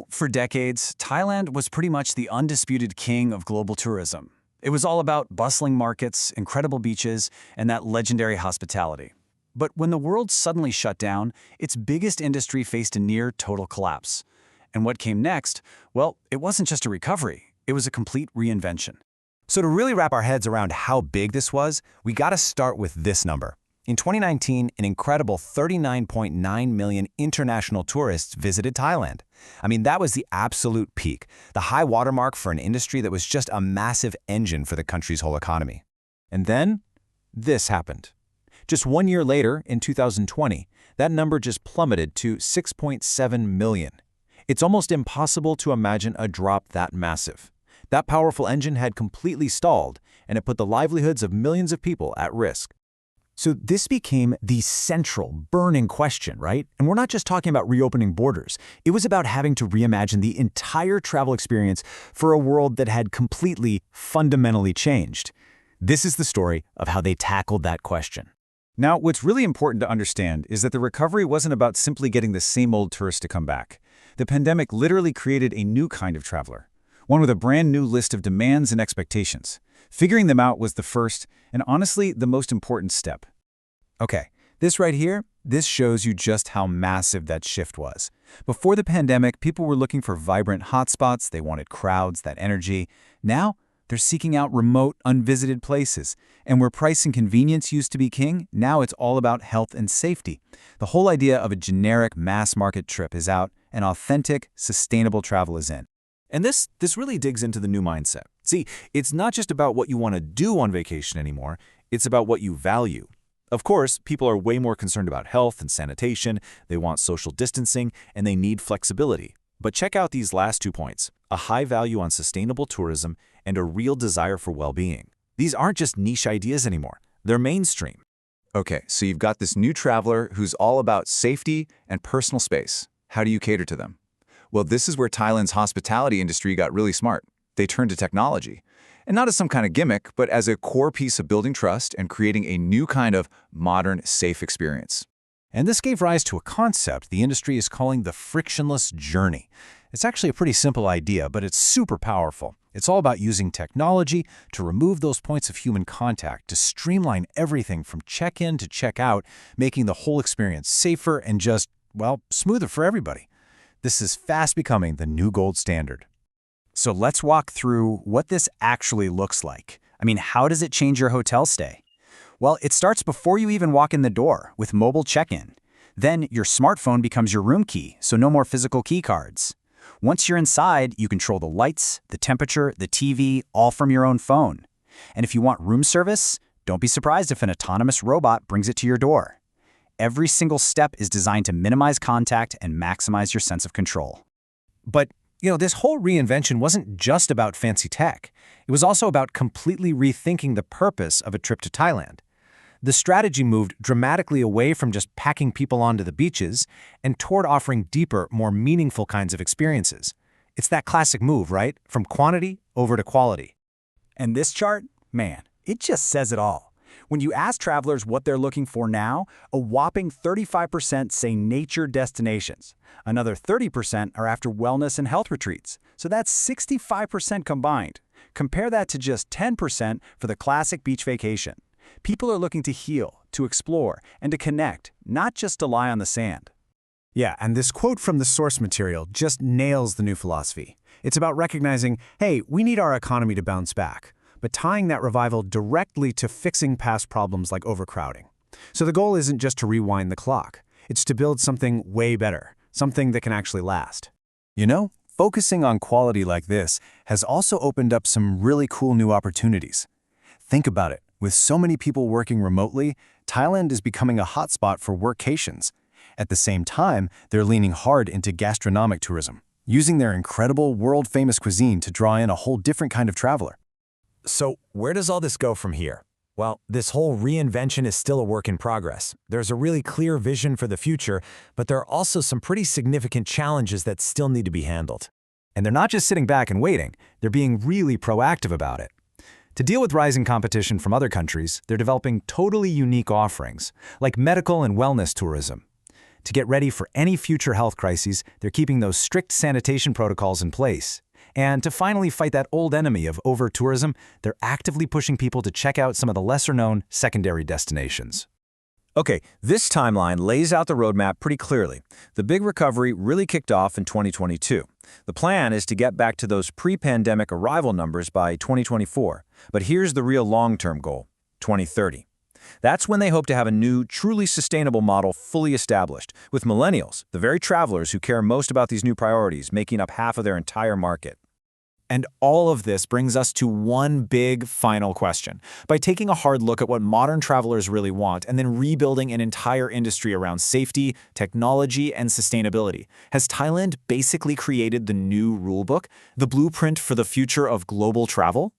For decades, Thailand was pretty much the undisputed king of global tourism. It was all about bustling markets, incredible beaches, and that legendary hospitality. But when the world suddenly shut down, its biggest industry faced a near total collapse. And what came next? Well, it wasn't just a recovery, it was a complete reinvention. So to really wrap our heads around how big this was, we got to start with this number. In 2019, an incredible 39.9 million international tourists visited Thailand. That was the absolute peak, the high watermark for an industry that was just a massive engine for the country's whole economy. And then, this happened. Just 1 year later, in 2020, that number just plummeted to 6.7 million. It's almost impossible to imagine a drop that massive. That powerful engine had completely stalled, and it put the livelihoods of millions of people at risk. So this became the central, burning question, right? And we're not just talking about reopening borders. It was about having to reimagine the entire travel experience for a world that had completely, fundamentally changed. This is the story of how they tackled that question. Now, what's really important to understand is that the recovery wasn't about simply getting the same old tourist to come back. The pandemic literally created a new kind of traveler, one with a brand new list of demands and expectations. Figuring them out was the first, and honestly, the most important step. Okay, this right here, this shows you just how massive that shift was. Before the pandemic, people were looking for vibrant hotspots, they wanted crowds, that energy. Now, they're seeking out remote, unvisited places. And where price and convenience used to be king, now it's all about health and safety. The whole idea of a generic mass market trip is out, and authentic, sustainable travel is in. And this really digs into the new mindset. See, it's not just about what you want to do on vacation anymore, it's about what you value. Of course, people are way more concerned about health and sanitation, they want social distancing, and they need flexibility. But check out these last 2 points, a high value on sustainable tourism and a real desire for well-being. These aren't just niche ideas anymore, they're mainstream. Okay, so you've got this new traveler who's all about safety and personal space. How do you cater to them? Well, this is where Thailand's hospitality industry got really smart. They turned to technology. And not as some kind of gimmick, but as a core piece of building trust and creating a new kind of modern, safe experience. And this gave rise to a concept the industry is calling the frictionless journey. It's actually a pretty simple idea, but it's super powerful. It's all about using technology to remove those points of human contact, to streamline everything from check-in to check-out, making the whole experience safer and just, smoother for everybody. This is fast becoming the new gold standard. So let's walk through what this actually looks like. How does it change your hotel stay? Well, it starts before you even walk in the door with mobile check-in. Then your smartphone becomes your room key, so no more physical key cards. Once you're inside, you control the lights, the temperature, the TV, all from your own phone. And if you want room service, don't be surprised if an autonomous robot brings it to your door. Every single step is designed to minimize contact and maximize your sense of control. But, this whole reinvention wasn't just about fancy tech. It was also about completely rethinking the purpose of a trip to Thailand. The strategy moved dramatically away from just packing people onto the beaches and toward offering deeper, more meaningful kinds of experiences. It's that classic move, right? From quantity over to quality. And this chart, man, it just says it all. When you ask travelers what they're looking for now, a whopping 35% say nature destinations. Another 30% are after wellness and health retreats. So that's 65% combined. Compare that to just 10% for the classic beach vacation. People are looking to heal, to explore, and to connect, not just to lie on the sand. Yeah, and this quote from the source material just nails the new philosophy. It's about recognizing, hey, we need our economy to bounce back, but tying that revival directly to fixing past problems like overcrowding. So the goal isn't just to rewind the clock. It's to build something way better, something that can actually last. Focusing on quality like this has also opened up some really cool new opportunities. Think about it. With so many people working remotely, Thailand is becoming a hotspot for workations. At the same time, they're leaning hard into gastronomic tourism, using their incredible world-famous cuisine to draw in a whole different kind of traveler. So where does all this go from here? Well, this whole reinvention is still a work in progress. There's a really clear vision for the future, but there are also some pretty significant challenges that still need to be handled. And they're not just sitting back and waiting, they're being really proactive about it. To deal with rising competition from other countries, they're developing totally unique offerings, like medical and wellness tourism. To get ready for any future health crises, they're keeping those strict sanitation protocols in place. And to finally fight that old enemy of over-tourism, they're actively pushing people to check out some of the lesser-known secondary destinations. Okay, this timeline lays out the roadmap pretty clearly. The big recovery really kicked off in 2022. The plan is to get back to those pre-pandemic arrival numbers by 2024. But here's the real long-term goal, 2030. That's when they hope to have a new, truly sustainable model fully established, with millennials, the very travelers who care most about these new priorities, making up half of their entire market. And all of this brings us to one big final question. By taking a hard look at what modern travelers really want and then rebuilding an entire industry around safety, technology, and sustainability, has Thailand basically created the new rulebook, the blueprint for the future of global travel?